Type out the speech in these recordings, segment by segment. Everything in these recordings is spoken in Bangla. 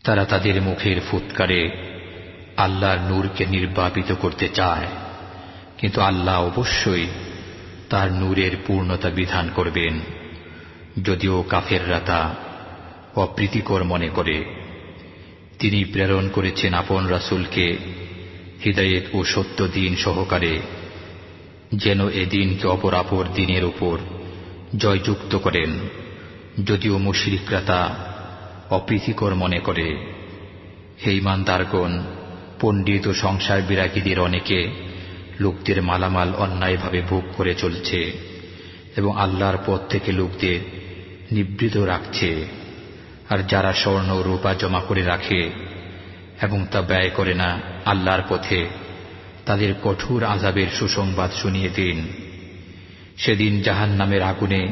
তারা তাদের মুখের ফুৎকারে আল্লাহর নূরকে নির্বাপিত করতে চায়, কিন্তু আল্লাহ অবশ্যই তার নূরের পূর্ণতা বিধান করবেন, যদিও কাফেররা তা অপ্রীতিকর মনে করে। তিনি প্রেরণ করেছেন আপন রাসূলকে হিদায়াত ও সত্য দ্বীন সহকারে, যেন এ দ্বীনকে অপর দ্বীনের উপর জয়যুক্ত করেন, যদিও মুশরিকরা তা অপ্রীতিকর মনে করে। হে ঈমানদারগণ, পণ্ডিত ও সংসার বিরাগীদের অনেকে লোকদের মালামাল অন্যায়ভাবে ভোগ করে চলছে এবং আল্লাহর পথ থেকে লোকদের নিবৃত রাখছে। আর যারা স্বর্ণ ও রূপা জমা করে রাখে এবং তা ব্যয় করে না আল্লাহর পথে, তাদের কঠোর আযাবের সুসংবাদ শুনিয়ে দিন। সেদিন জাহান্নামের আগুনে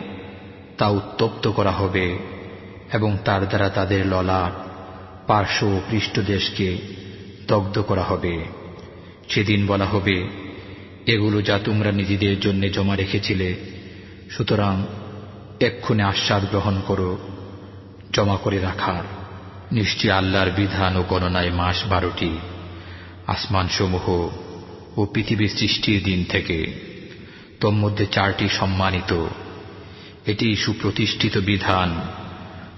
তা উত্তপ্ত করা হবে এবং তার দ্বারা তাদের ললাট, পার্শ্ব ও পৃষ্ঠদেশকে দগ্ধ করা হবে। সেদিন বলা হবে, এগুলো যা তোমরা নিজেদের জন্য জমা রেখেছিলে, সুতরাং এক্ষুনি আস্বাদ গ্রহণ করো জমা করে রাখার। নিশ্চয় আল্লাহর বিধান ও গণনায় মাস 12টি, আসমানসমূহ ও পৃথিবীর সৃষ্টির দিন থেকে। তন্মধ্যে 4টি সম্মানিত। এটি সুপ্রতিষ্ঠিত বিধান,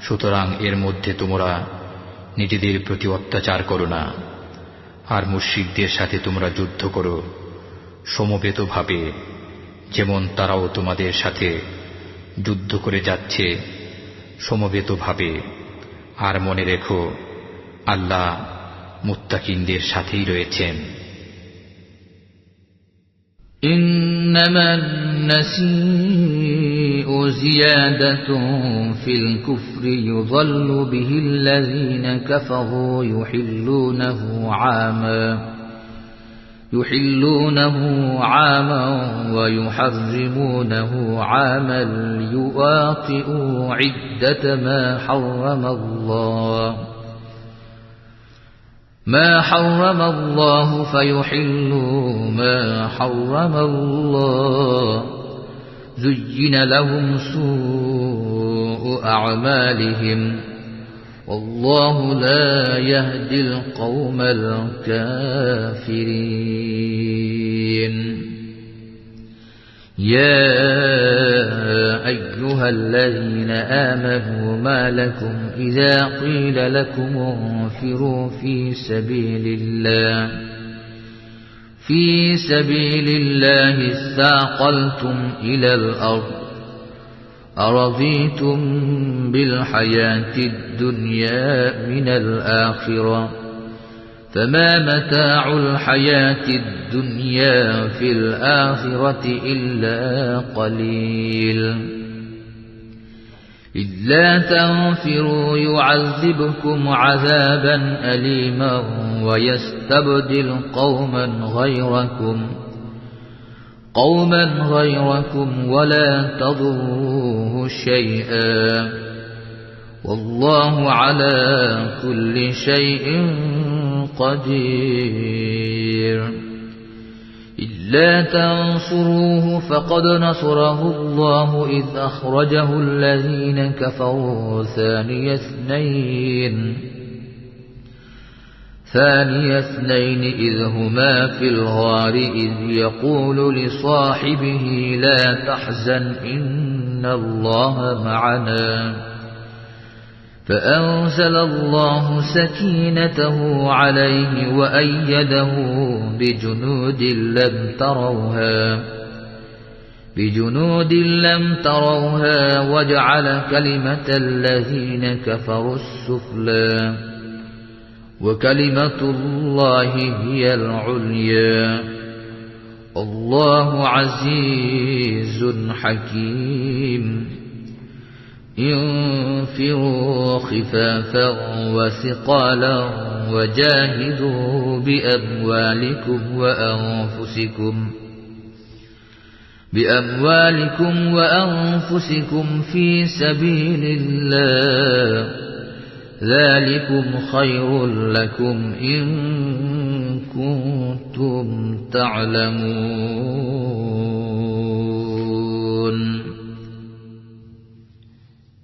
সুতরাং এর মধ্যে তোমরা নিজেদের প্রতি অত্যাচার করো না। আর মুশরিকদের সাথে তোমরা যুদ্ধ করো সমবেতভাবে, যেমন তারাও তোমাদের সাথে যুদ্ধ করে যাচ্ছে সমবেতভাবে। আর মনে রেখো, আল্লাহ মুত্তাকিনদের সাথেই রয়েছেন। إنما النسيء زيادة في الكفر يضل به الذين كفروا يحلونه عاما ويحرمونه عاما ليواطئوا عدة ما حرم الله فيحلوا ما حرم الله. زين لهم سوء أعمالهم والله لا يهدي القوم الكافرين. يا أيها الذين آمنوا ما لكم إذا قيل لكم انفروا في سبيل الله اثاقلتم إلى الأرض أرضيتم بالحياة الدنيا من الآخرة فما متاع الحياة الدنيا في الآخرة إلا قليل. إلا تنفروا يعذبكم عذابا أليما ويستبدل قوما غيركم ولا تضروه شيئا والله على كل شيء قدير. إلا تنصروه فقد نصره الله إذ أخرجه الذين كفروا ثاني اثنين إذ هما في الغار إذ يقول لصاحبه لا تحزن إن الله معنا فأنزل الله سكينته عليه وأيده بجنود لم تروها وجعل كلمة الذين كفروا السفلى وكلمة الله هي العليا والله عزيز حكيم. انفروا خفافا وثقالا وجاهدوا بأموالكم وأنفسكم في سبيل الله ذلكم خير لكم إن كنتم تعلمون.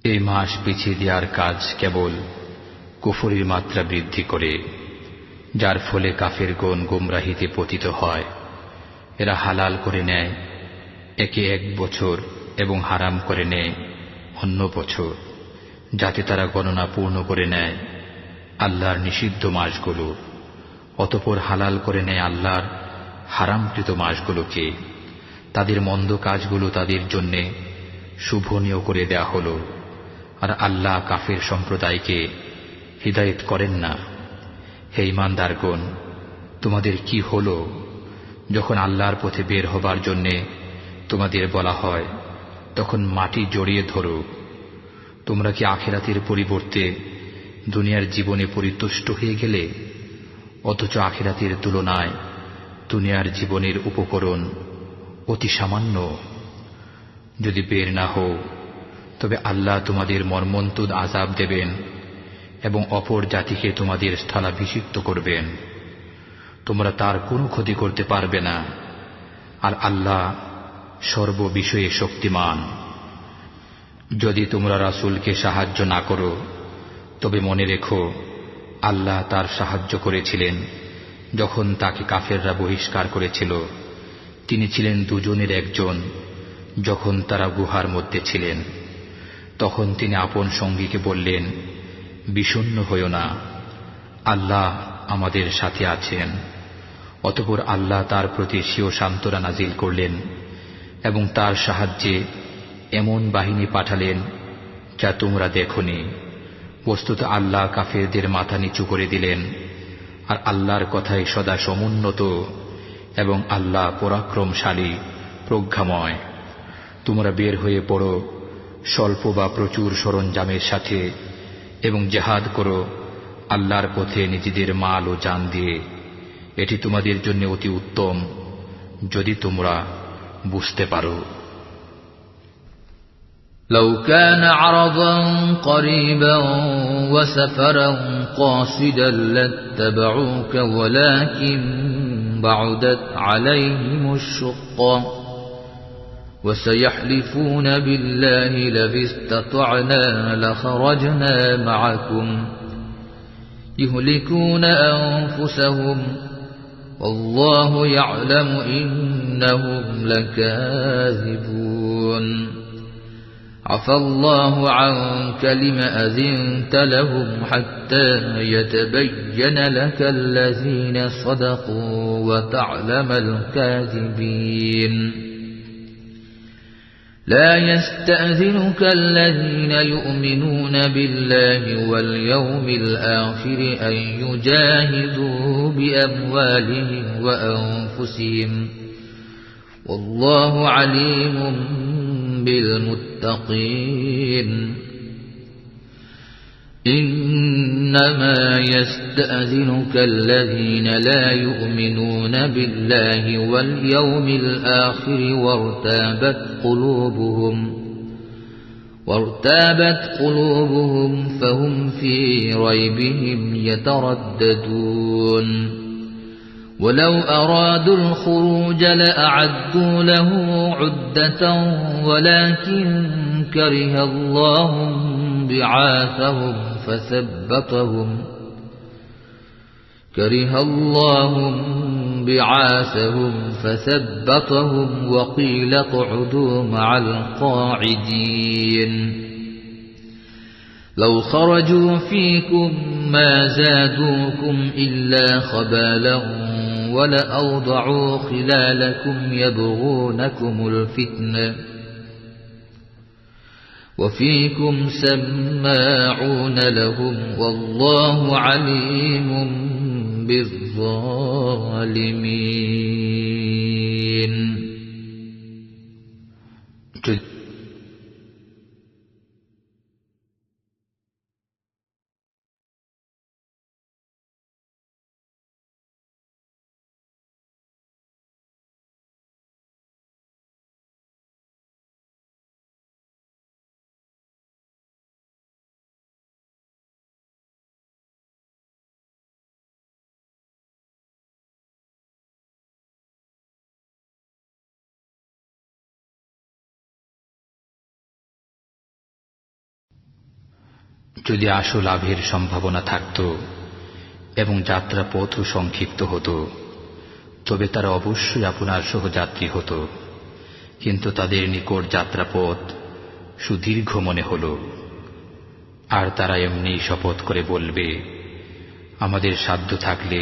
এই মাস পিছিয়ে দেওয়ার কাজ কেবল কুফরির মাত্রা বৃদ্ধি করে, যার ফলে কাফেরগণ গোমরাহিতে পতিত হয়। এরা হালাল করে নেয় একে এক বছর এবং হারাম করে নেয় অন্য বছর, যাতে তারা গণনা পূর্ণ করে নেয় আল্লাহর নিষিদ্ধ মাসগুলো। অতঃপর হালাল করে নেয় আল্লাহর হারামকৃত মাসগুলোকে। তাদের মন্দ কাজগুলো তাদের জন্যে শুভনীয় করে দেয়া হল, আর আল্লাহ কাফের সম্প্রদায়কে হিদায়েত করেন না। হে ঈমানদারগণ, তোমাদের কি হল যখন আল্লাহর পথে বের হবার জন্যে তোমাদের বলা হয়, তখন মাটি জড়িয়ে ধরো? তোমরা কি আখিরাতের পরিবর্তে দুনিয়ার জীবনে পরিতুষ্ট হয়ে গেলে? অথচ আখিরাতের তুলনায় দুনিয়ার জীবনের উপকরণ অতি সামান্য। যদি বের না হও, তবে আল্লাহ তোমাদের মর্মন্তুদ আযাব দেবেন এবং অপর জাতিকে তোমাদের স্থলাভিষিক্ত করবেন। তোমরা তার কোনো ক্ষতি করতে পারবে না, আর আল্লাহ সর্ববিষয়ে শক্তিমান। যদি তোমরা রাসূলকে সাহায্য না করো, তবে মনে রেখো আল্লাহ তার সাহায্য করেছিলেন যখন তাকে কাফেররা বহিষ্কার করেছিল। তিনি ছিলেন দুজনের একজন। যখন তারা গুহার মধ্যে ছিলেন, তখন তিনি আপন সঙ্গীকে বললেন, বিষণ্ণ হইও না, আল্লাহ আমাদের সাথে আছেন। অতঃপর আল্লাহ তার প্রতি স্বীয় সান্ত্বনা নাজিল করলেন এবং তার সাহায্যে এমন বাহিনী পাঠালেন যা তোমরা দেখনি। বস্তুত আল্লাহ কাফেরদের মাথা নিচু করে দিলেন, আর আল্লাহর কথায় সদা সমুন্নত এবং আল্লাহ পরাক্রমশালী, প্রজ্ঞাময়। তোমরা বের হয়ে পড়ো স্বল্প বা প্রচুর সরঞ্জামের সাথে এবং জিহাদ করো আল্লাহর পথে নিজেদের মাল ও জান দিয়ে। এটি তোমাদের জন্য অতি উত্তম, যদি তোমরা বুঝতে পারো। لو كان عرضا قريبا وسفرا قاصدا لاتبعوك ولكن بعدت عليهم الشقة وسيحلفون بالله لو استطعنا لخرجنا معكم يهلكون أنفسهم والله يعلم إنهم لكاذبون عفى الله عنك لم أذنت لهم حتى يتبين لك الذين صدقوا وتعلم الكاذبين لا يستأذنك الذين يؤمنون بالله واليوم الآخر أن يجاهدوا بأموالهم وأنفسهم والله عليم بالمتقين إنما يستأذنك الذين لا يؤمنون بالله واليوم الآخر وارتابت قلوبهم فهم في ريبهم يترددون ولو أرادوا الخروج لأعدوا له عدة ولكن كره الله بعاثهم فثبطهم وقيل اقعدوا مع القاعدين لو خرجوا فيكم ما زادوكم إلا خبالا ولأوضعوا خلالكم يبغونكم الفتنة وفيكم سماعون لهم والله عليم بالظالمين যদি আশু লাভের সম্ভাবনা থাকত এবং যাত্রাপথও সংক্ষিপ্ত হতো, তবে তারা অবশ্যই আপনার সহযাত্রী হতো, কিন্তু তাদের নিকট যাত্রাপথ সুদীর্ঘ মনে হল। আর তারা এমনি শপথ করে বলবে, আমাদের সাধ্য থাকলে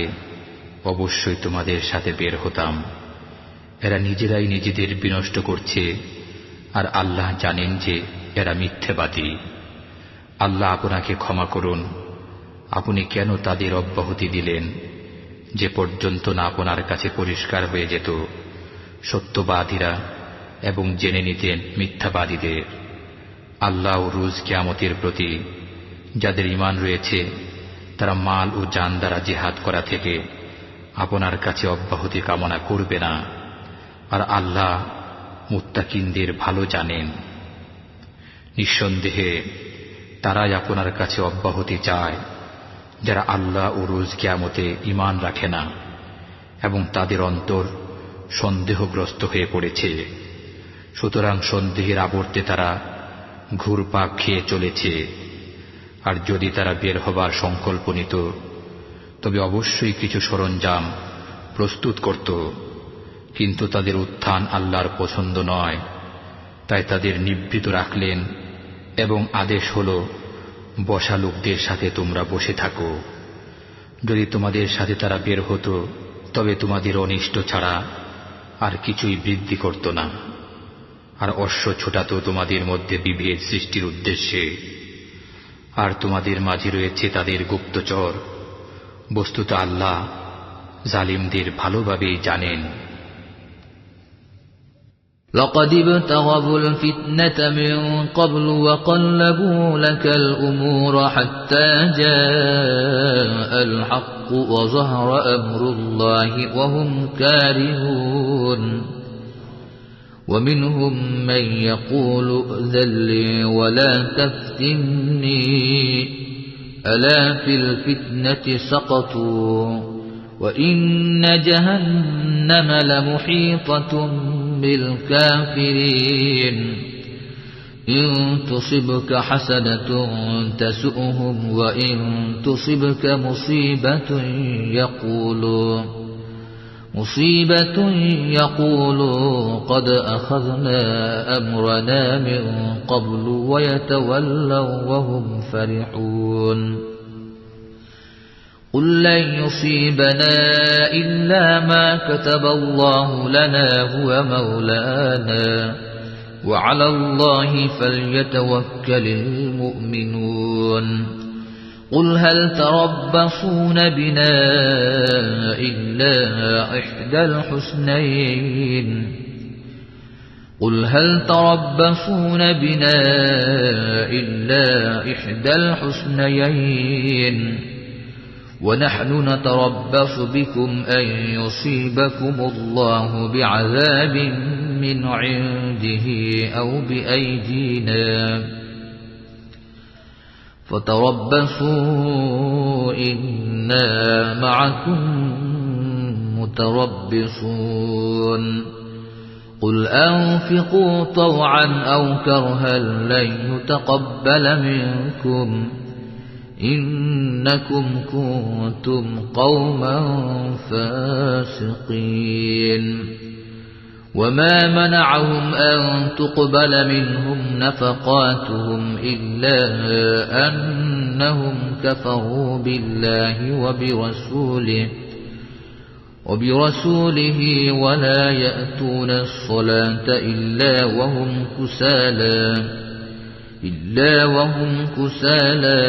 অবশ্যই তোমাদের সাথে বের হতাম। এরা নিজেরাই নিজেদের বিনষ্ট করছে, আর আল্লাহ জানেন যে এরা মিথ্যাবাদী। আল্লাহ আপনাকে ক্ষমা করুন, আপনি কেন তাদের অব্যাহতি দিলেন যে পর্যন্ত না আপনার কাছে পরিষ্কার হয়ে যেত সত্যবাদীরা এবং জেনে নিতেন মিথ্যাবাদীদের। আল্লাহ ও রোজ কিয়ামতের প্রতি যাদের ঈমান রয়েছে তারা মাল ও জান দ্বারা জিহাদ করা থেকে আপনার কাছে অব্যাহতি কামনা করবে না, আর আল্লাহ মুত্তাকিনদের ভালো জানেন। নিঃসন্দেহে তারাই আপনার কাছে অব্যাহতি চায় যারা আল্লাহ ও রোজ কিয়ামতে ঈমান রাখে না এবং তাদের অন্তর সন্দেহগ্রস্ত হয়ে পড়েছে। সুতরাং সন্দেহের আবর্তে তারা ঘুরপাক খেয়ে চলেছে। আর যদি তারা বের হবার সংকল্প নিত তবে অবশ্যই কিছু সরঞ্জাম প্রস্তুত করত, কিন্তু তাদের উত্থান আল্লাহর পছন্দ নয়, তাই তাদের নিবৃত রাখলেন এবং আদেশ হল, বসা লোকদের সাথে তোমরা বসে থাকো। যদি তোমাদের সাথে তারা বের হতো তবে তোমাদের অনিষ্ট ছাড়া আর কিছুই বৃদ্ধি করত না, আর অশ্ব ছোটাত তোমাদের মধ্যে বিভেদ সৃষ্টির উদ্দেশ্যে। আর তোমাদের মাঝে রয়েছে তাদের গুপ্তচর। বস্তুত আল্লাহ জালিমদের ভালোভাবেই জানেন। لقد ابتغوا الفتنة من قبل وقلبوا لك الأمور حتى جاء الحق وظهر أمر الله وهم كارهون ومنهم من يقول ائذن لي ولا تفتني ألا في الفتنة سقطوا وإن جهنم لمحيطة بالكافرين إن تصبك حسنة تسؤهم وإن تصبك يقولوا قد أخذنا أمرنا من قبل ويتولوا وهم فرحون قل لن يصيبنا إلا ما كتب الله لنا هو مولانا وعلى الله فليتوكل المؤمنون قل هل تربصون بنا إلا إحدى الحسنيين ونحن نتربص بكم أن يصيبكم الله بعذاب من عنده أو بأيدينا فتربصوا إنا معكم متربصون قل أنفقوا طوعا أو كرها لن يتقبل منكم إنكم كنتم قوما فاسقين وما منعهم أن تقبل منهم نفقاتهم إلا أنهم كفروا بالله وبرسوله ولا يأتون الصلاة إلا وهم كسالى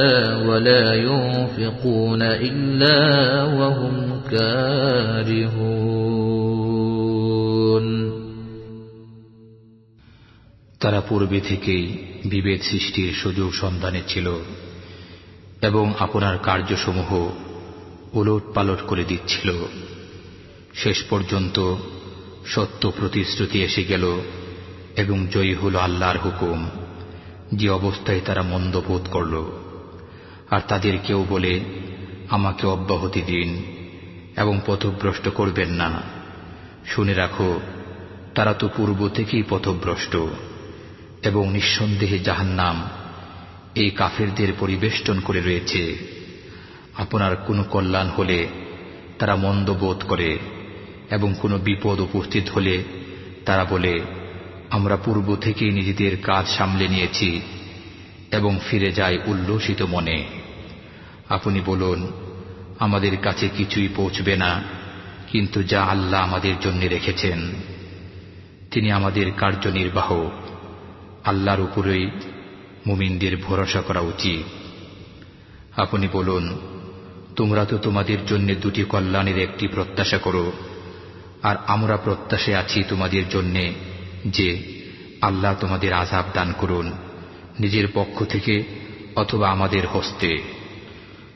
ولا ينفقون إلا وهم كارهون তারা পূর্বে থেকেই বিভেদ সৃষ্টির সুযোগ সন্ধানে ছিল এবং আপনার কার্যসমূহ উলট পালট করে দিচ্ছিল। শেষ পর্যন্ত সত্য প্রতিশ্রুতি এসে গেল এবং জয়ী হল আল্লাহর হুকুম, যে অবস্থায় তারা মন্দ বোধ করল। আর তাদের কেউ বলে, আমাকে অব্যাহতি দিন এবং পথভ্রষ্ট করবেন না। শুনে রাখো, তারা তো পূর্ব থেকেই পথভ্রষ্ট, এবং নিঃসন্দেহে জাহান্নাম এই কাফেরদের পরিবেষ্টন করে রয়েছে। আপনার কোনো কল্যাণ হলে তারা মন্দ বোধ করে এবং কোনো বিপদ উপস্থিত হলে তারা বলে, আমরা পূর্ব থেকেই নিজেদের কাজ সামলে নিয়েছি, এবং ফিরে যায় উল্লসিত মনে। আপনি বলুন, আমাদের কাছে কিছুই পৌঁছবে না, কিন্তু যা আল্লাহ আমাদের জন্য রেখেছেন তিনি আমাদের কার্যনির্বাহক। আল্লাহর উপরেই মুমিনদের ভরসা করা উচিত। আপনি বলুন, তোমরা তো তোমাদের জন্য দুটি কল্যাণের একটি প্রত্যাশা করো, আর আমরা প্রত্যাশায় আছি তোমাদের জন্য যে আল্লাহ তোমাদের আযাব দান করুন, নিজের পক্ষ থেকে অথবা আমাদের হস্তে।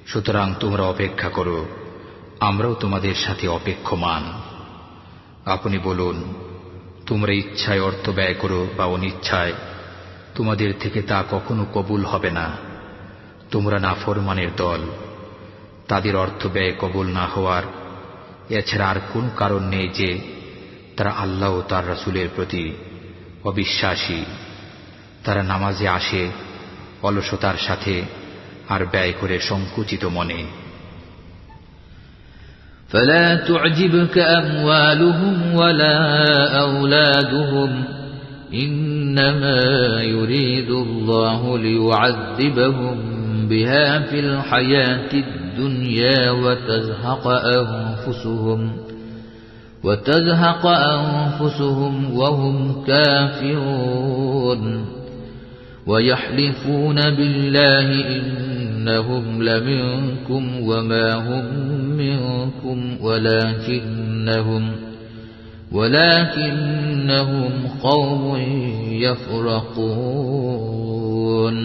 সুতরাং তোমরা অপেক্ষা করো, আমরাও তোমাদের সাথে অপেক্ষমান। আপনি বলুন, তোমরা ইচ্ছায় অর্থ ব্যয় করো বা অনিচ্ছায়, তোমাদের থেকে তা কখনো কবুল হবে না। তোমরা নাফরমানের দল। তাদের অর্থ ব্যয় কবুল না হওয়ার এছাড়া আর কোন কারণ নেই যে তারা আল্লাহ ও তার রাসূলের প্রতি অবিশ্বাসী। তারা নামাজে আসে অলসতার সাথে আর ব্যয় করে সংকুচিত মনে। فلا تعجبك أموالهم ولا أولادهم إنما يريد الله ليعذبهم بها في الحياة الدنيا وتزهق أنفسهم وهم كافرون ويحلفون بالله إنهم لمنكم وما هم منكم ولكنهم قوم يفرقون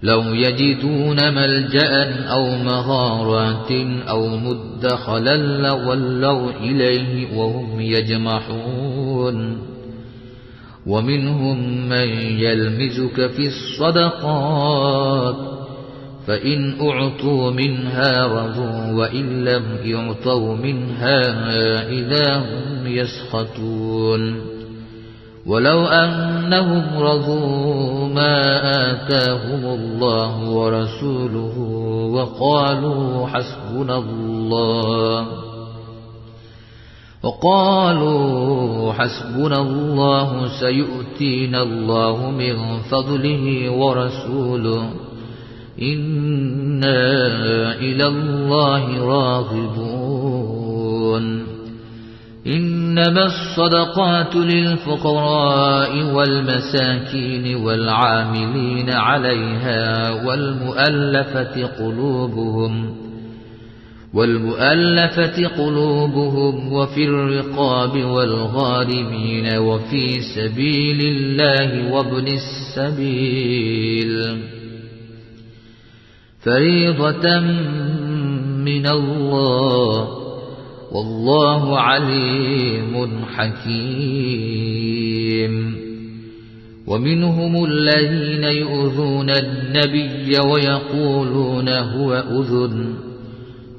لو يجدون ملجأ أو مغارات أو مدخلا لولوا إليه وهم يجمحون ومنهم من يلمزك في الصدقات فإن أعطوا منها رضوا وإن لم يعطوا منها إذا هم يسخطون ولو أنهم رضوا ما آتاهم الله ورسوله وقالوا حسبنا الله سيؤتينا الله من فضله ورسوله إنا إلى الله راغبون إنما الصدقات للفقراء والمساكين والعاملين عليها والمؤلفة قلوبهم وفي الرقاب والغارمين وفي سبيل الله وابن السبيل فريضة من الله والله عليم حكيم ومنهم الذين يؤذون النبي ويقولون هو أذن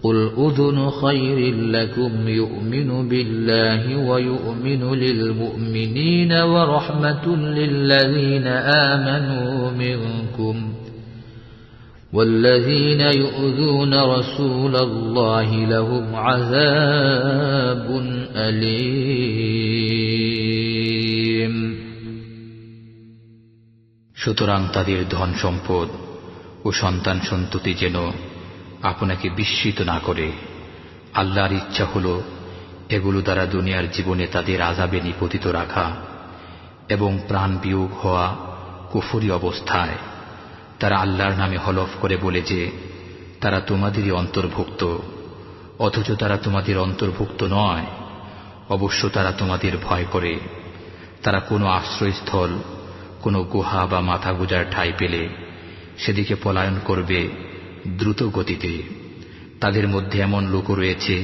قل أذن خير لكم يؤمن بالله ويؤمن للمؤمنين ورحمة للذين آمنوا منكم والذين يؤذون رسول الله لهم عذاب أليم সুতরাং তাদের ধন সম্পদ ও সন্তান সন্ততি যেন আপনাকে বিস্মিত না করে। আল্লাহর ইচ্ছা হল এগুলো দ্বারা দুনিয়ার জীবনে তাদের আযাবে নিপতিত রাখা এবং প্রাণ বিয়োগ হওয়া কুফরি অবস্থায় তারা আল্লাহর নামে হলফ করে বলে যে তারা তোমাদেরই অন্তর্ভুক্ত, অথচ তারা তোমাদের অন্তর্ভুক্ত নয়। অবশ্য তারা তোমাদের ভয় করে। তারা কোনো আশ্রয়স্থল, কোনো গুহা বা মাথা গোজার ঠাঁই পেলে সেদিকে পলায়ন করবে দ্রুত গতিতে। তাদের মধ্যে এমন লোক রয়েছে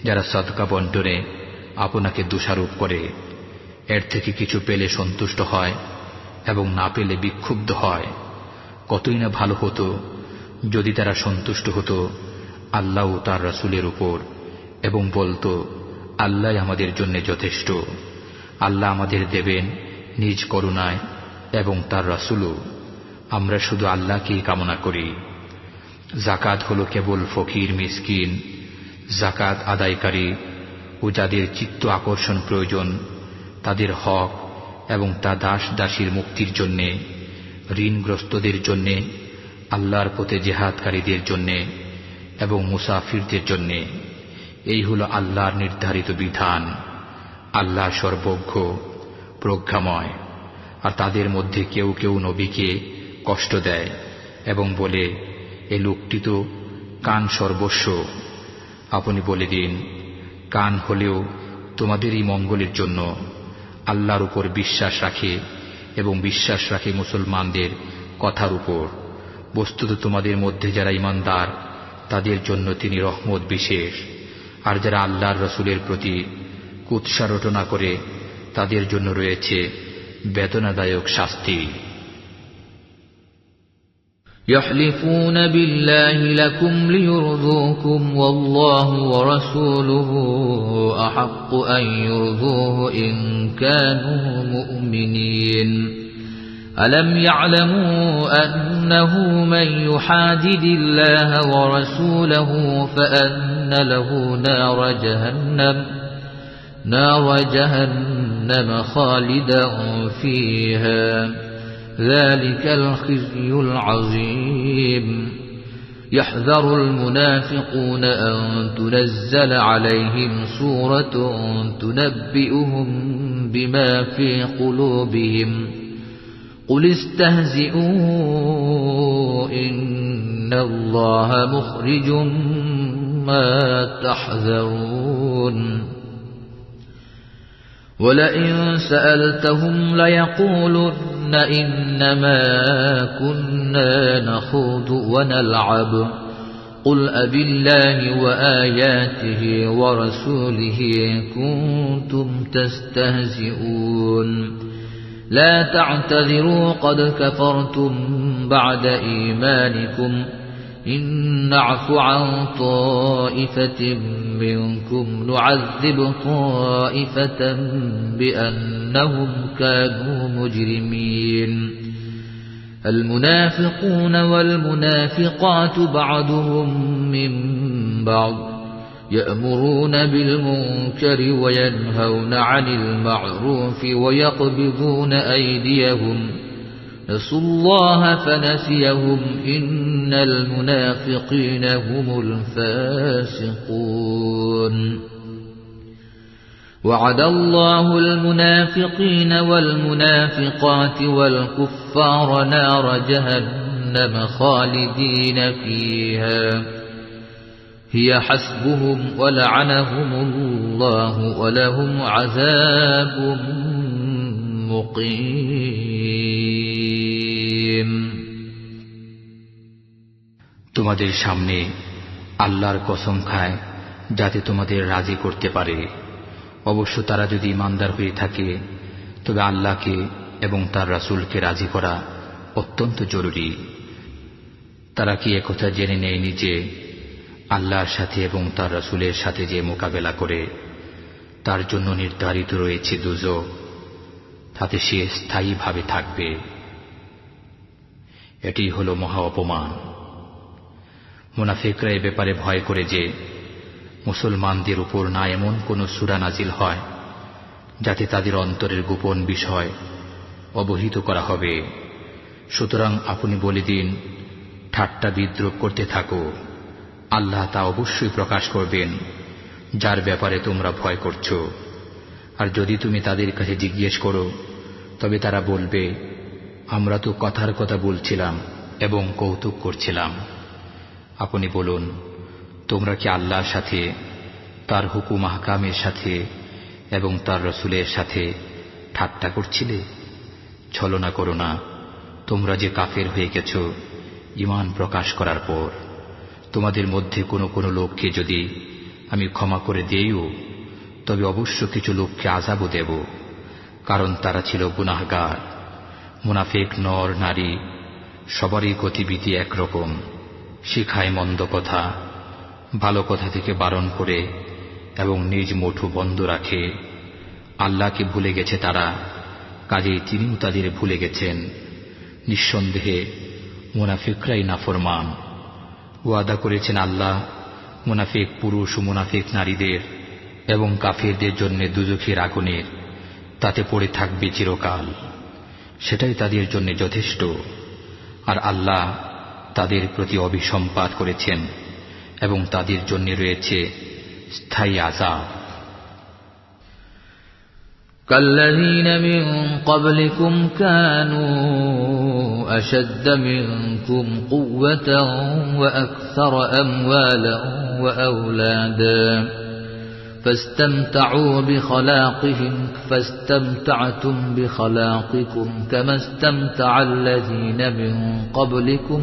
যারা সদকা বন্টনে আপনাকে দোষারোপ করে, এর থেকে কিছু পেলে সন্তুষ্ট হয় এবং না পেলে বিক্ষুব্ধ হয়। কতই না ভালো হতো যদি তারা সন্তুষ্ট হতো আল্লাহ ও তার রাসূলের উপর এবং বলতো, আল্লাহ আমাদের জন্য যথেষ্ট। আল্লাহ আমাদের দেবেন নিজ করুণায় এবং তার রাসূলও। আমরা শুধু আল্লাহকেই কামনা করি। যাকাত হলো কেবল ফকির মিসকিন, যাকাত আদায়কারী ও যাদের চিত্ত আকর্ষণ প্রয়োজন তাদের হক এবং তা দাস দাসীর মুক্তির জন্যে, ঋণগ্রস্তদের জন্যে, আল্লাহর পথে জেহাদকারীদের জন্যে এবং মুসাফিরদের জন্যে। এই হল আল্লাহর নির্ধারিত বিধান। আল্লাহ সর্বজ্ঞ, প্রজ্ঞাময়। আর তাদের মধ্যে কেউ কেউ নবীকে কষ্ট দেয় এবং বলে, এ লোকটি তো কান সর্বস্ব। আপনি বলে দিন, কান হলেও তোমাদেরই মঙ্গলের জন্য। আল্লাহর উপর বিশ্বাস রাখে এবং বিশ্বাস রাখে মুসলমানদের কথার উপর। বস্তুত তোমাদের মধ্যে যারা ঈমানদার তাদের জন্য তিনি রহমত বিশেষ, আর যারা আল্লাহর রসুলের প্রতি কুৎসা রটনা করে তাদের জন্য রয়েছে বেদনাদায়ক শাস্তি। يحلفون بالله لكم ليرضوكم والله ورسوله أحق أن يرضوه إن كانوا مؤمنين ألم يعلموا أنه من يحادد الله ورسوله فأن له نار جهنم خالدا فيها ذلك الخزي العظيم يحذر المنافقون أن تنزل عليهم سورة تنبئهم بما في قلوبهم قل استهزئوا إن الله مخرج ما تحذرون ولئن سألتهم ليقولن إنما كنا نخوض ونلعب قل أبالله وآياته ورسوله كنتم تستهزئون لا تعتذروا قد كفرتم بعد إيمانكم إن نعف عن طائفة منكم نعذب طائفة بأنهم كانوا مجرمين المنافقون والمنافقات بعضهم من بعض يأمرون بالمنكر وينهون عن المعروف ويقبضون أيديهم نسوا الله فنسيهم إن المنافقين هم الفاسقون وعد الله المنافقين والمنافقات والكفار نار جهنم خالدين فيها هي حسبهم ولعنهم الله ولهم عذاب مقيم তোমাদের সামনে আল্লাহর কসম খায় যাতে তোমাদের রাজি করতে পারে। অবশ্য তারা যদি ঈমানদার হয়ে থাকে তবে আল্লাহকে এবং তার রাসূলকে রাজি করা অত্যন্ত জরুরি। তারা কি একথা জেনে নেয়নি যে আল্লাহর সাথে এবং তার রাসূলের সাথে যে মোকাবেলা করে তার জন্য নির্ধারিত রয়েছে দুজক, তাতে সে স্থায়ীভাবে থাকবে। এটি হল মহা অপমান। মুনাফিকরা এ ব্যাপারে ভয় করে যে মুসলমানদের উপর না এমন কোন সূরা নাজিল হয় যাতে তাদের অন্তরের গোপন বিষয় অবহিত করা হবে। সুতরাং আপনি বলে দিন, ঠাট্টা বিদ্রূপ করতে থাকো, আল্লাহ তা অবশ্যই প্রকাশ করবেন যার ব্যাপারে তোমরা ভয় করছ। আর যদি তুমি তাদের কাছে জিজ্ঞেস করো তবে তারা বলবে, আমরা তো কথার কথা বলছিলাম এবং কৌতুক করছিলাম। আপনি বলুন, তোমরা কি আল্লাহর সাথে, তার হুকুম আহকামের সাথে এবং তার রাসূলের সাথে ঠাট্টা করছিলে? ছলনা করো না, তোমরা যে কাফের হয়ে গেছ ঈমান প্রকাশ করার পর। তোমাদের মধ্যে কোনো কোনো লোককে যদি আমি ক্ষমা করে দেইও তবে অবশ্য কিছু লোককে আযাবও দেব, কারণ তারা ছিল গুনাহগার। মুনাফিক নর নারী সবারই গতিবিধি একরকম, শিখায় মন্দ কথা, ভালো কথা থেকে বারণ করে এবং নিজ মুঠো বন্ধ রাখে। আল্লাহকে ভুলে গেছে তারা, কাজেই তিনিও তাদের ভুলে গেছেন। নিঃসন্দেহে মুনাফিকরাই নাফরমান। ওয়াদা করেছেন আল্লাহ মুনাফিক পুরুষ ও মুনাফিক নারীদের এবং কাফিরদের জন্য দুজখের আগুনের, তাতে পড়ে থাকবে চিরকাল, সেটাই তাদের জন্য যথেষ্ট। আর আল্লাহ তাদের প্রতি অভিসম্পাত করেছেন এবং তাদের জন্য রয়েছে স্থায়ী আযাব। كالذين من قبلكم كانوا أشد منكم قوة وأكثر أموالا وأولادا فاستمتعوا بخلاقهم فاستمتعتم بخلاقكم كما استمتع الذين من قبلكم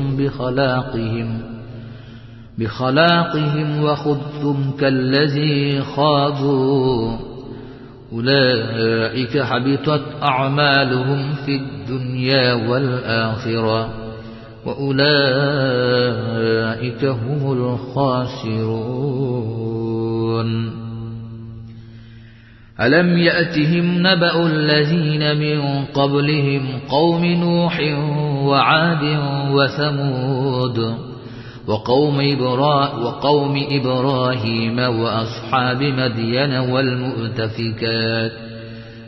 بخلاقهم وخذتم كالذي خاضوا أولئك حبطت أعمالهم في الدنيا والآخرة وأولئك هم الخاسرون ألم يأتهم نبأ الذين من قبلهم قوم نوح وعاد وثمود وقوم إبراهيم وأصحاب مدين والمؤتفكات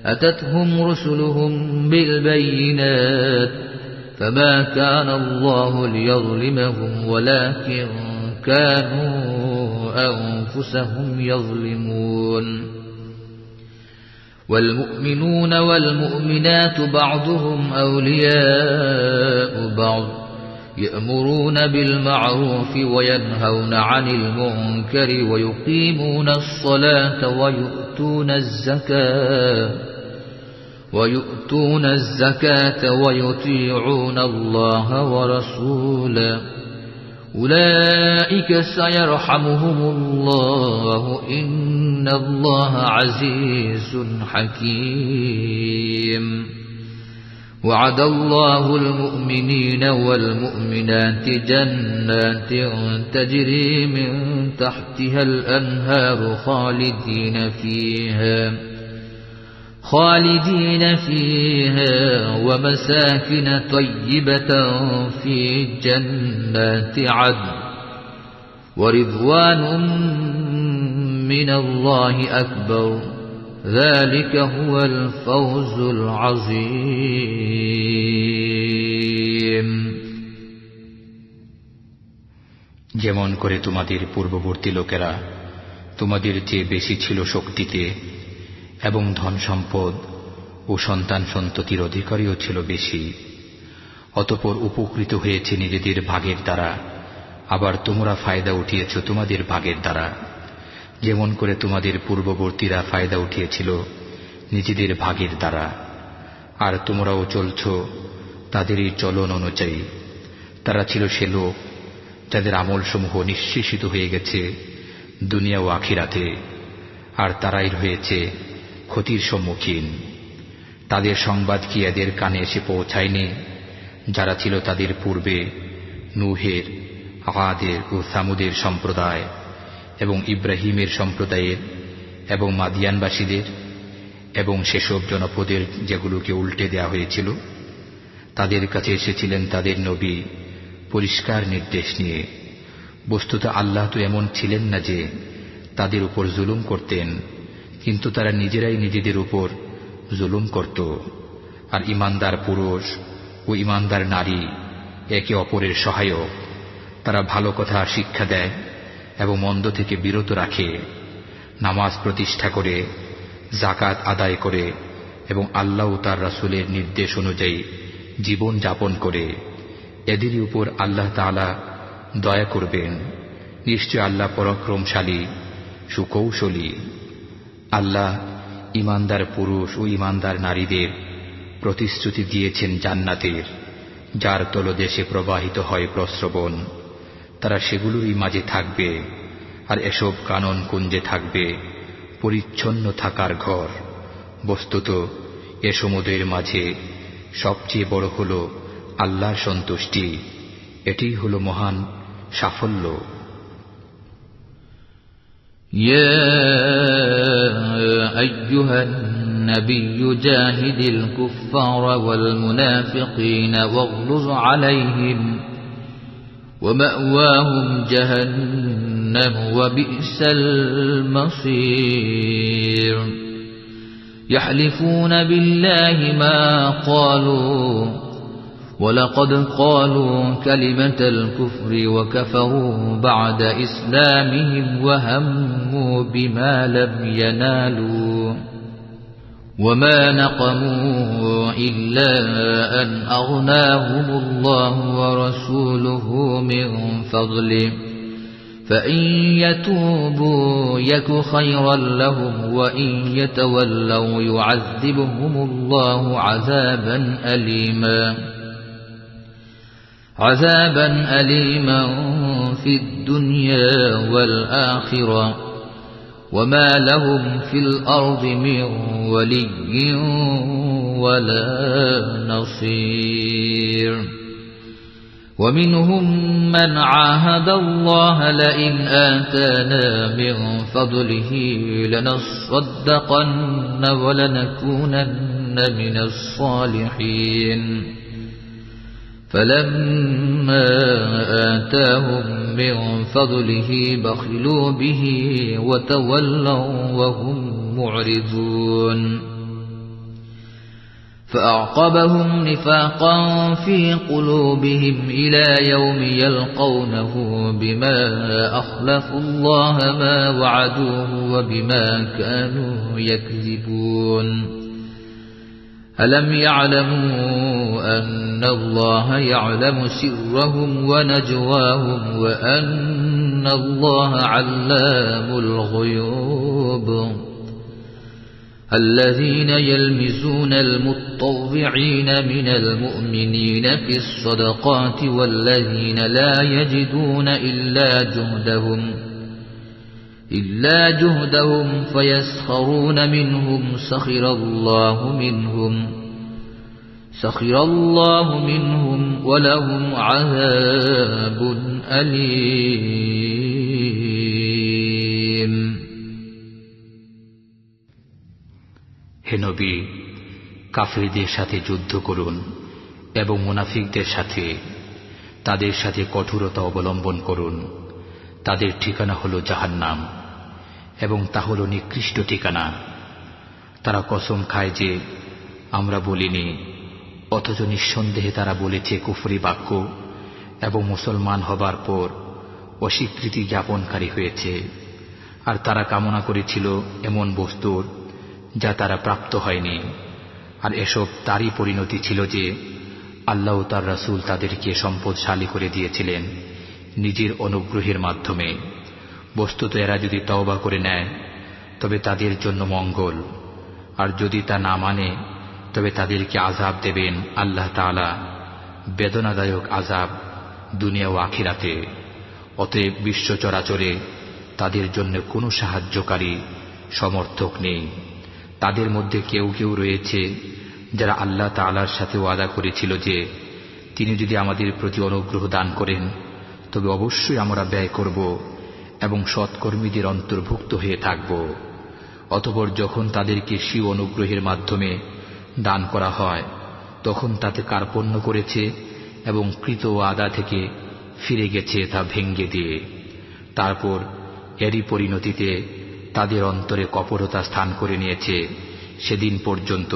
أتتهم رسلهم بالبينات فما كان الله ليظلمهم ولكن كانوا أنفسهم يظلمون والمؤمنون والمؤمنات بعضهم أولياء بعض يأمرون بالمعروف وينهون عن المنكر ويقيمون الصلاة ويؤتون الزكاة ويطيعون الله ورسوله أولئك سيرحمهم الله إن الله عزيز حكيم وعد الله المؤمنين والمؤمنات جنات تجري من تحتها الأنهار خالدين فيها ومساكن طيبة في جنات عدن ورضوان من الله أكبر ذلك هو الفوز العظيم যেমন করে তোমাদের পূর্ববর্তী লোকেরা তোমাদের চেয়ে বেশি ছিল শক্তিতে এবং ধন সম্পদ ও সন্তান সন্ততির অধিকারীও ছিল বেশি, অতঃপর উপকৃত হয়েছে নিজেদের ভাগের দ্বারা, আবার তোমরা ফায়দা উঠিয়েছ তোমাদের ভাগের দ্বারা, যেমন করে তোমাদের পূর্ববর্তীরা ফায়দা উঠিয়েছিল নিজেদের ভাগের দ্বারা, আর তোমরাও চলছ তাদেরই চলন অনুযায়ী। তারা ছিল সে লোক যাদের আমলসমূহ নিঃশেষিত হয়ে গেছে দুনিয়া ও আখিরাতে, আর তারাই হয়েছে ক্ষতির সম্মুখীন। তাদের সংবাদ কি এদের কানে এসে পৌঁছায়নি যারা ছিল তাদের পূর্বে নূহের, আদের ও সামুদের সম্প্রদায় এবং ইব্রাহিমের সম্প্রদায়ের এবং মাদিয়ানবাসীদের এবং সেসব জনপদের যেগুলোকে উল্টে দেয়া হয়েছিল? তাদের কাছে এসেছিলেন তাদের নবী পরিষ্কার নির্দেশ নিয়ে। বস্তুত আল্লাহ তো এমন ছিলেন না যে তাদের উপর জুলুম করতেন, কিন্তু তারা নিজেরাই নিজেদের উপর জুলুম করত। আর ঈমানদার পুরুষ ও ঈমানদার নারী একে অপরের সহায়ক। তারা ভালো কথা শিক্ষা দেয় এবং মন্দ থেকে বিরত রাখে, নামাজ প্রতিষ্ঠা করে, যাকাত আদায় করে এবং আল্লাহ ও তার রাসূলের নির্দেশ অনুযায়ী জীবন যাপন করে। এদেরই উপর আল্লাহ তাআলা দয়া করবেন। নিশ্চয় আল্লাহ পরাক্রমশালী, সুকৌশলী। আল্লাহ ঈমানদার পুরুষ ও ঈমানদার নারীদের প্রতিশ্রুতি দিয়েছেন জান্নাতের, যার তলদেশে প্রবাহিত হয় প্রস্রবণ। তারা সেগুলোরই মাঝে থাকবে, আর এসব কানন কুঞ্জে থাকবে পরিচ্ছন্ন থাকার ঘর। বস্তুত এ সমুদ্রের মাঝে সবচেয়ে বড় হল আল্লাহর সন্তুষ্টি, এটিই হল মহান সাফল্য। يا أيها النبي جاهد الكفار والمنافقين واغلظ عليهم ومأواهم جهنم وبئس المصير يحلفون بالله ما قالوا ولقد قالوا كلمة الكفر وكفروا بعد إسلامهم وهموا بما لم ينالوا وما نقموا إلا أن أغناهم الله ورسوله من فضله فإن يتوبوا يك خيرا لهم وإن يتولوا يعذبهم الله عذابا أليما في الدنيا والآخرة وما لهم في الأرض من ولي ولا نصير ومنهم من عاهد الله لئن آتانا من فضله لنصدقن ولنكونن من الصالحين فلما آتاهم من فضله بخلوا به وتولوا وهم معرضون فأعقبهم نفاقا في قلوبهم إلى يوم يلقونه بما أخلفوا الله ما وعدوه وبما كانوا يكذبون ألم يعلموا أن الله يعلم سرهم ونجواهم وأن الله علام الغيوب الذين يلمزون المتطوعين من المؤمنين في الصدقات والذين لا يجدون إلا جهدهم فيسخرون منهم سخر الله منهم ولهم عذاب أليم হে নবী, কাফিরদের সাথে যুদ্ধ করুন এবং মুনাফিকদের সাথে তাদের সাথে কঠোরতা অবলম্বন করুন। তাদের ঠিকানা হলো জাহান্নাম এবং তা হলো নিকৃষ্ট ঠিকানা। তারা কসম খায় যে আমরা বলিনি, অথচ নিঃসন্দেহে তারা বলেছে কুফরি বাক্য এবং মুসলমান হবার পর অস্বীকৃতি জ্ঞাপনকারী হয়েছে। আর তারা কামনা করেছিল এমন বস্তুর যা তারা প্রাপ্ত হয়নি। আর এসব তারই পরিণতি ছিল যে আল্লাহ ও তার রাসূল তাদেরকে সম্পদশালী করে দিয়েছিলেন নিজের অনুগ্রহের মাধ্যমে। বস্তুত এরা যদি তওবা করে নেয় তবে তাদের জন্য মঙ্গল, আর যদি তা না মানে তবে তাদেরকে আযাব দেবেন আল্লাহ তাআলা, বেদনাদায়ক আযাব দুনিয়া ও আখিরাতে। অতএব বিশ্ব চরাচরে তাদের জন্য কোনো সাহায্যকারী সমর্থক নেই। তাদের মধ্যে কেউ কেউ রয়েছে যারা আল্লাহ তাআলার সাথে ওয়াদা করেছিল যে তিনি যদি আমাদের প্রতি অনুগ্রহ দান করেন তবে অবশ্যই আমরা ব্যয় করব এবং সৎকর্মীদের অন্তর্ভুক্ত হয়ে থাকব। অতঃপর যখন তাদেরকে স্বীয় অনুগ্রহের মাধ্যমে দান করা হয় তখন তাতে কার্পণ্য করেছে এবং কৃত ওয়াদা থেকে ফিরে গেছে তা ভেঙ্গে দিয়ে। তারপর এরই পরিণতিতে তাদের অন্তরে কপটতা স্থান করে নিয়েছে সেদিন পর্যন্ত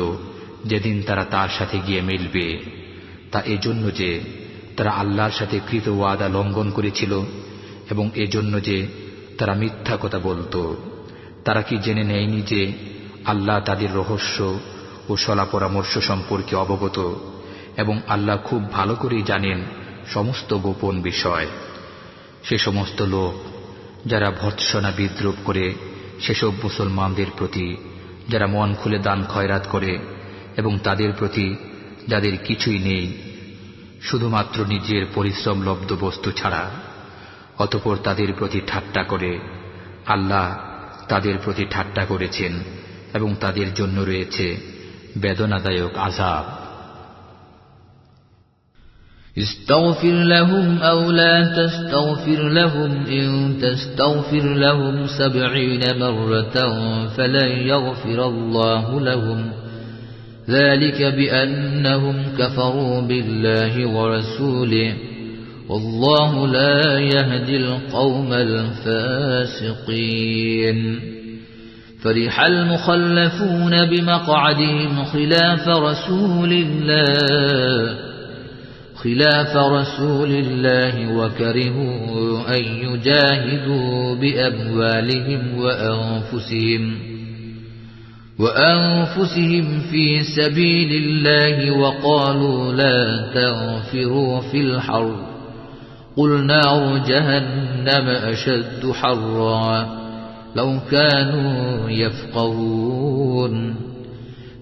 যেদিন তারা তার সাথে গিয়ে মিলবে। তা এজন্য যে তারা আল্লাহর সাথে কৃত ওয়াদা লঙ্ঘন করেছিল এবং এজন্য যে তারা মিথ্যা কথা বলত। তারা কি জেনে নেয়নি যে আল্লাহ তাদের রহস্য ও সলা পরামর্শ সম্পর্কে অবগত এবং আল্লাহ খুব ভালো করেই জানেন সমস্ত গোপন বিষয়। সে সমস্ত লোক যারা ভর্ৎসনা বিদ্রূপ করে সেসব মুসলমানদের প্রতি যারা মন খুলে দান খয়রাত করে এবং তাদের প্রতি যাদের কিছুই নেই শুধুমাত্র নিজের পরিশ্রম লব্ধ বস্তু ছাড়া, অতঃপর তাদের প্রতি ঠাট্টা করে, আল্লাহ তাদের প্রতি ঠাট্টা করেছেন এবং তাদের জন্য রয়েছে বেদনাদায়ক আযাব। استغفر لهم أو لا تستغفر لهم إن تستغفر لهم 70 مرة فلن يغفر الله لهم ذلك بأنهم كفروا بالله ورسوله والله لا يهدي القوم الفاسقين فرح المخلفون بمقعدهم خلاف رسول الله وكرهوا أن يجاهدوا بأموالهم وأنفسهم في سبيل الله وقالوا لا تنفروا في الحر قل نار جهنم أشد حرا لو كانوا يفقهون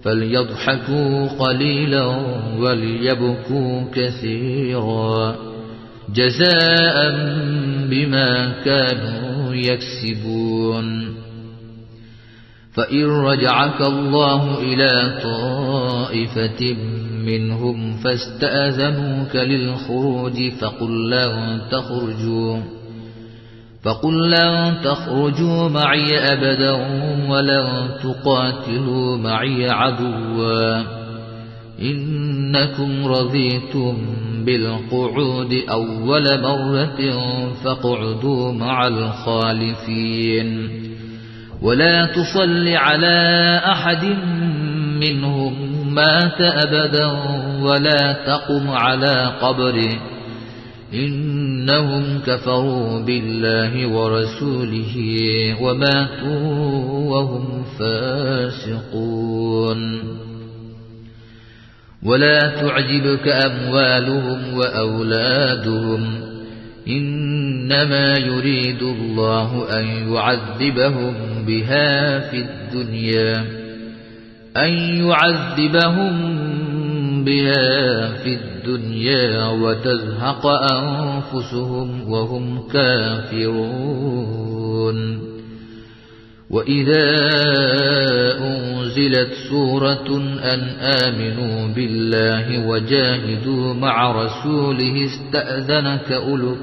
فليضحكوا قليلا وليبكوا كثيرا جزاء بما كانوا يكسبون فإن رجعك الله إلى طائفة منهم فاستأذنوك للخروج فقل لن تخرجوا معي أبدا ولن تقاتلوا معي عدوا إنكم رضيتم بالقعود أول مرة فاقعدوا مع الخالفين ولا تصل على أحد منهم مات أبدا ولا تقم على قبره إنهم كفروا بالله ورسوله وماتوا وهم فاسقون ولا تعجبك أموالهم وأولادهم إنما يريد الله أن يعذبهم بها في الدنيا وتزهق أنفسهم وهم كافرون وإذا أنزلت سورة أن آمنوا بالله وجاهدوا مع رسوله استأذنك أولو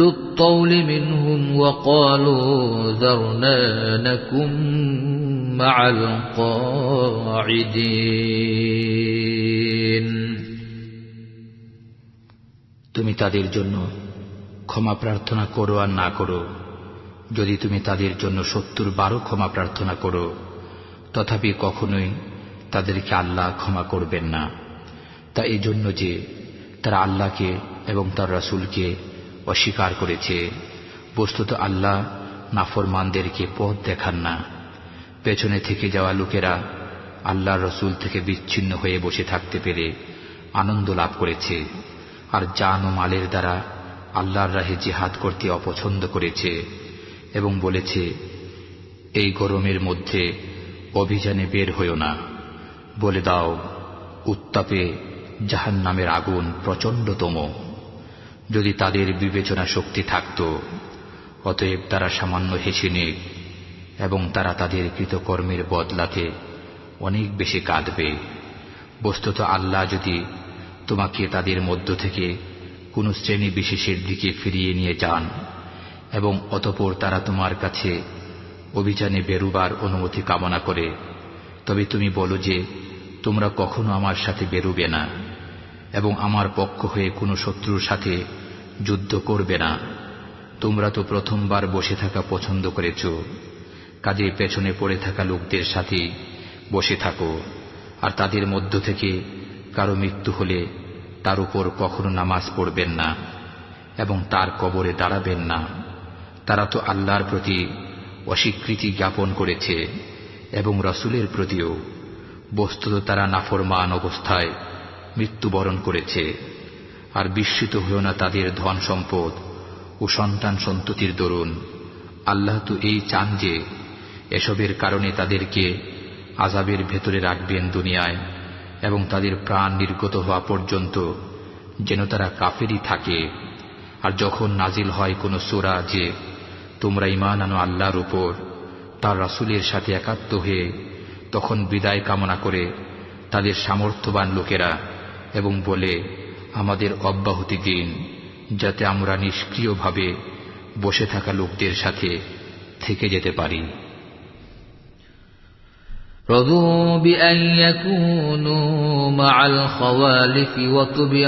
الطول منهم وقالوا ذرنا نكن مع القاعدين তুমি তাদের জন্য ক্ষমা প্রার্থনা করো আর না করো যদি তুমি তাদের জন্য 70 ক্ষমা প্রার্থনা করো তথাপি কখনোই তাদেরকে আল্লাহ ক্ষমা করবেন না তা এই জন্য যে তারা আল্লাহকে এবং তার রাসূলকে অস্বীকার করেছে বস্তুত আল্লাহ নাফরমানদেরকে পথ দেখান না পেছনে থেকে যাওয়া লোকেরা আল্লাহর রাসূল থেকে বিচ্ছিন্ন হয়ে বসে থাকতে পেরে আনন্দ লাভ করেছে আর জান ও মালের দ্বারা আল্লাহর রাহে জিহাদ করতে অপছন্দ করেছে এবং বলেছে এই গরমের মধ্যে অভিযানে বের হইও না বলে দাও উত্তাপে জাহান্নামের আগুন প্রচণ্ডতম যদি তাদের বিবেচনা শক্তি থাকত অতএব তারা সামান্য হেসে নিক এবং তারা তাদের কৃতকর্মের বদলাতে অনেক বেশি কাঁদবে বস্তুত আল্লাহ যদি তোমাকে তাদের মধ্য থেকে কোন শ্রেণী বিশেষের দিকে ফিরিয়ে নিয়ে যান এবং অতঃপর তারা তোমার কাছে অভিযানে বেরুবার অনুমতি কামনা করে তবে তুমি বলো যে তোমরা কখনো আমার সাথে বেরুবে না এবং আমার পক্ষ হয়ে কোনো শত্রুর সাথে যুদ্ধ করবে না তোমরা তো প্রথমবার বসে থাকা পছন্দ করেছ কাজে পেছনে পড়ে থাকা লোকদের সাথে বসে থাকো আর তাদের মধ্য থেকে কারো মৃত্যু হলে তার উপর কখনো নামাজ পড়বেন না এবং তার কবরে দাঁড়াবেন না তারা তো আল্লাহর প্রতি অস্বীকৃতি জ্ঞাপন করেছে এবং রাসূলের প্রতিও বস্তুত তারা নাফরমান অবস্থায় মৃত্যুবরণ করেছে আর বিস্মিত হইও না তাদের ধন সম্পদ ও সন্তান সন্ততির দরুন আল্লাহ তো এই চান যে এসবের কারণে তাদেরকে আযাবের ভেতরে রাখবেন দুনিয়ায় এবং তাদের প্রাণ নির্গত হওয়া পর্যন্ত যেন তারা কাফেরই থাকে আর যখন নাজিল হয় কোন সূরা যে তোমরা ঈমান আনো আল্লাহর উপর তার রাসূলের সাথে একাত্ম হয়ে তখন বিদায় কামনা করে তাদের সামর্থ্যবান লোকেরা এবং বলে আমাদের অব্যাহতি দিন যাতে আমরা নিষ্ক্রিয়ভাবে বসে থাকা লোকদের সাথে থেকে যেতে পারি رضوا بأن يكونوا مع الخوالف وطبع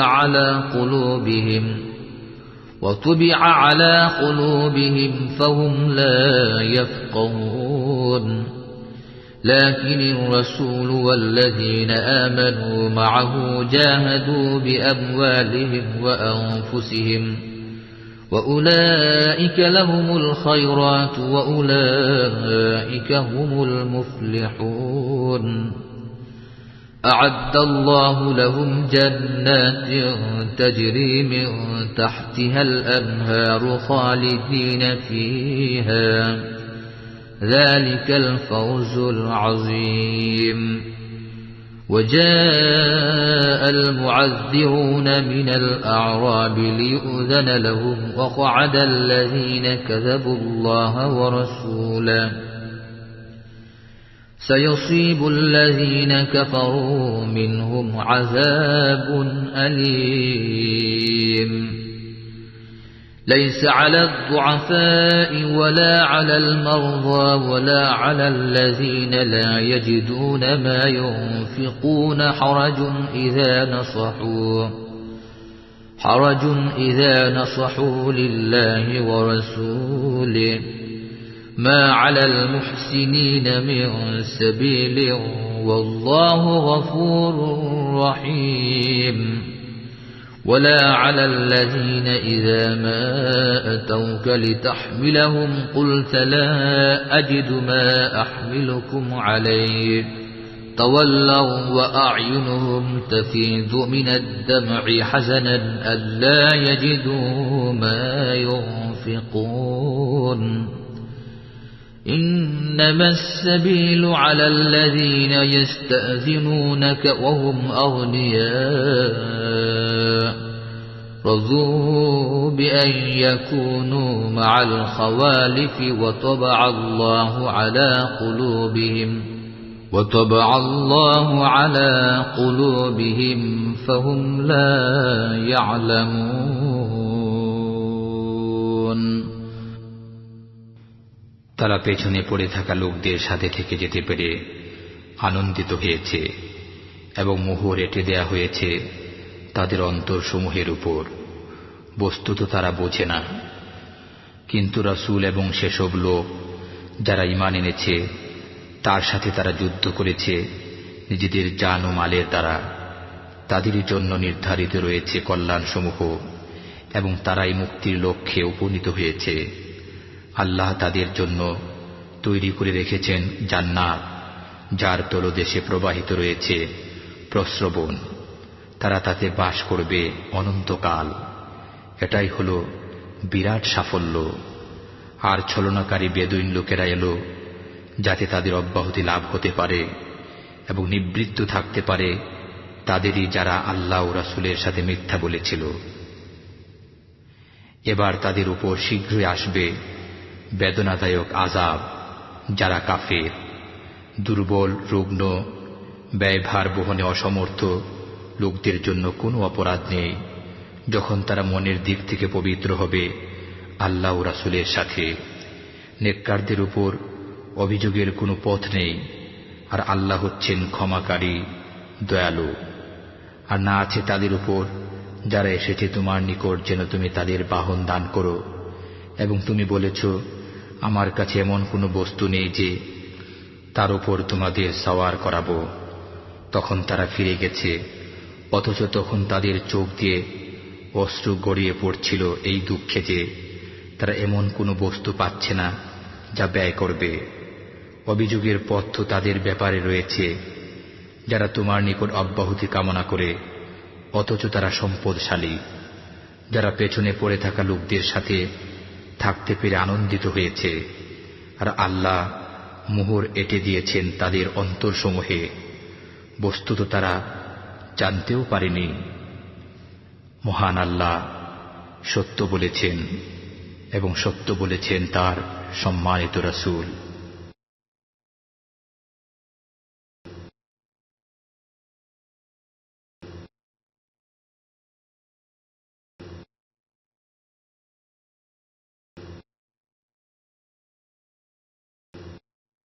على قلوبهم فهم لا يفقهون لكن الرسول والذين آمنوا معه جاهدوا بأموالهم وأنفسهم وأولئك لهم الخيرات وأولئك هم المفلحون أعد الله لهم جنات تجري من تحتها الأنهار خالدين فيها ذلك الفوز العظيم وجاء المعذرون من الأعراب ليؤذن لهم وقعد الذين كذبوا الله ورسوله سيصيب الذين كفروا منهم عذاب أليم ليس على الضعفاء ولا على المرضى ولا على الذين لا يجدون ما ينفقون حرج إذا نصحوا لله ورسوله ما على المحسنين من سبيل والله غفور رحيم ولا على الذين إذا ما أتوك لتحملهم قلت لا أجد ما أحملكم عليه تولوا وأعينهم تفيض من الدمع حزنا ألا يجدوا ما ينفقون إنما السبيل على الذين يستأذنونك وهم أغنياء رضوا بأن يكونوا مع الخوالف وطبع الله على قلوبهم فهم لا يعلمون তারা পেছনে পড়ে থাকা লোকদের সাথে থেকে যেতে পেরে আনন্দিত হয়েছে এবং মোহর এঁটে দেয়া হয়েছে তাদের অন্তরসমূহের উপর। বস্তুত তারা বোঝে না। কিন্তু রাসূল এবং সেসব লোক যারা ঈমান এনেছে তার সাথে তারা যুদ্ধ করেছে নিজেদের জান ও মালের দ্বারা, তাদেরই জন্য নির্ধারিত রয়েছে কল্যাণসমূহ এবং তারাই মুক্তির লক্ষ্যে উপনীত হয়েছে। আল্লাহ তাদের জন্য তৈরি করে রেখেছেন জান্নাত, যার তলদেশে প্রবাহিত রয়েছে প্রস্রবণ। তারা তাতে বাস করবে অনন্তকাল। এটাই হল বিরাট সাফল্য। আর ছলনাকারী বেদুইন লোকেরা এলো যাতে তাদের অব্যাহতি লাভ হতে পারে এবং নিবৃত্ত থাকতে পারে তাদেরই যারা আল্লাহ ও রাসূলের সাথে মিথ্যা বলেছিল। এবার তাদের উপর শীঘ্রই আসবে বেদনাদায়ক আযাব। যারা কাফের, দুর্বল, রুগ্ন, ব্যয়ভার বহনে অসমর্থ লোকদের জন্য কোনো অপরাধ নেই যখন তারা মনের দিক থেকে পবিত্র হবে আল্লাহ ও রাসূলের সাথে। নেককারদের উপর অভিযোগের কোনো পথ নেই, আর আল্লাহ হচ্ছেন ক্ষমাকারী, দয়ালু। আর না আছে তাদের উপর যারা এসেছে তোমার নিকট যেন তুমি তাদের বাহন দান করো, এবং তুমি বলেছ আমার কাছে এমন কোনো বস্তু নেই যে তার উপর তোমাদের সওয়ার করাবো। তখন তারা ফিরে গেছে, অথচ তখন তাদের চোখ দিয়ে অশ্রু গড়িয়ে পড়ছিল এই দুঃখে যে তারা এমন কোনো বস্তু পাচ্ছে না যা ব্যয় করবে। অভিযোগের পথ তো তাদের ব্যাপারে রয়েছে যারা তোমার নিকট অব্যাহতি কামনা করে, অথচ তারা সম্পদশালী, যারা পেছনে পড়ে থাকা লোকদের সাথে থাকতে পেরে আনন্দিত হয়েছে। আর আল্লাহ মোহর এঁটে দিয়েছেন তাদের অন্তরসমূহে, বস্তুত তারা জানতেও পারেনি। মহান আল্লাহ সত্য বলেছেন এবং সত্য বলেছেন তার সম্মানিত রাসূল।